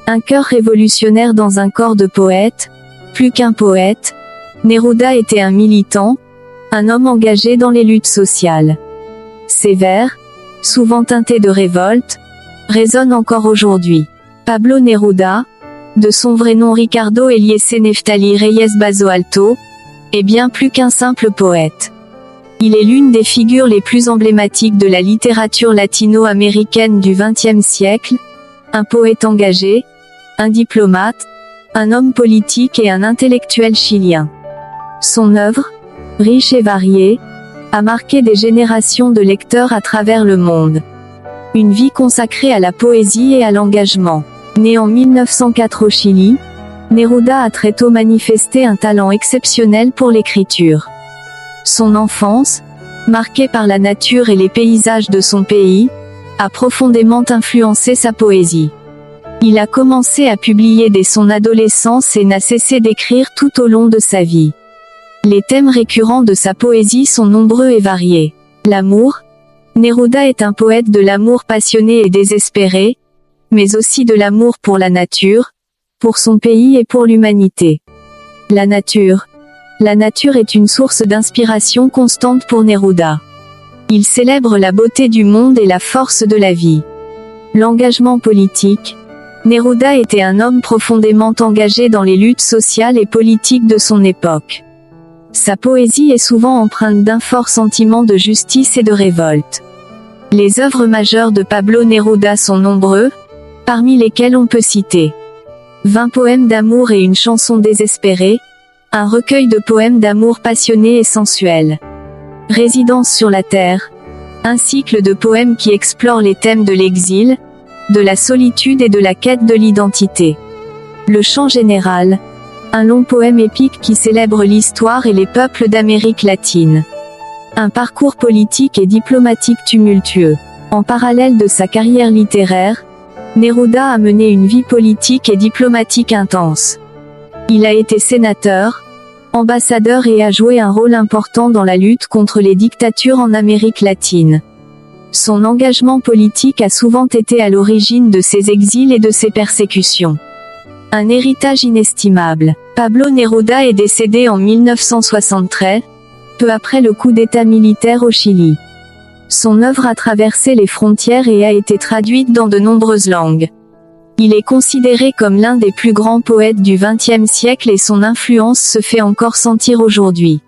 Un cœur révolutionnaire dans un corps de poète. Plus qu'un poète, Neruda était un militant, un homme engagé dans les luttes sociales. Ses vers, souvent teintés de révolte, résonnent encore aujourd'hui. Pablo Neruda, de son vrai nom Ricardo Eliezer Neftali Reyes Bazo Alto, est bien plus qu'un simple poète. Il est l'une des figures les plus emblématiques de la littérature latino-américaine du XXe siècle, un poète engagé, un diplomate, un homme politique et un intellectuel chilien. Son œuvre, riche et variée, a marqué des générations de lecteurs à travers le monde. Une vie consacrée à la poésie et à l'engagement. Né en 1904 au Chili, Neruda a très tôt manifesté un talent exceptionnel pour l'écriture. Son enfance, marquée par la nature et les paysages de son pays, a profondément influencé sa poésie. Il a commencé à publier dès son adolescence et n'a cessé d'écrire tout au long de sa vie. Les thèmes récurrents de sa poésie sont nombreux et variés. L'amour. Neruda est un poète de l'amour passionné et désespéré, mais aussi de l'amour pour la nature, pour son pays et pour l'humanité. La nature. La nature est une source d'inspiration constante pour Neruda. Il célèbre la beauté du monde et la force de la vie. L'engagement politique. Neruda était un homme profondément engagé dans les luttes sociales et politiques de son époque. Sa poésie est souvent empreinte d'un fort sentiment de justice et de révolte. Les œuvres majeures de Pablo Neruda sont nombreux, parmi lesquels on peut citer 20 poèmes d'amour et une chanson désespérée, un recueil de poèmes d'amour passionnés et sensuels. Résidence sur la terre, un cycle de poèmes qui explore les thèmes de l'exil, de la solitude et de la quête de l'identité. Le chant général, un long poème épique qui célèbre l'histoire et les peuples d'Amérique latine. Un parcours politique et diplomatique tumultueux. En parallèle de sa carrière littéraire, Neruda a mené une vie politique et diplomatique intense. Il a été sénateur, ambassadeur et a joué un rôle important dans la lutte contre les dictatures en Amérique latine. Son engagement politique a souvent été à l'origine de ses exils et de ses persécutions. Un héritage inestimable. Pablo Neruda est décédé en 1973, peu après le coup d'État militaire au Chili. Son œuvre a traversé les frontières et a été traduite dans de nombreuses langues. Il est considéré comme l'un des plus grands poètes du XXe siècle et son influence se fait encore sentir aujourd'hui.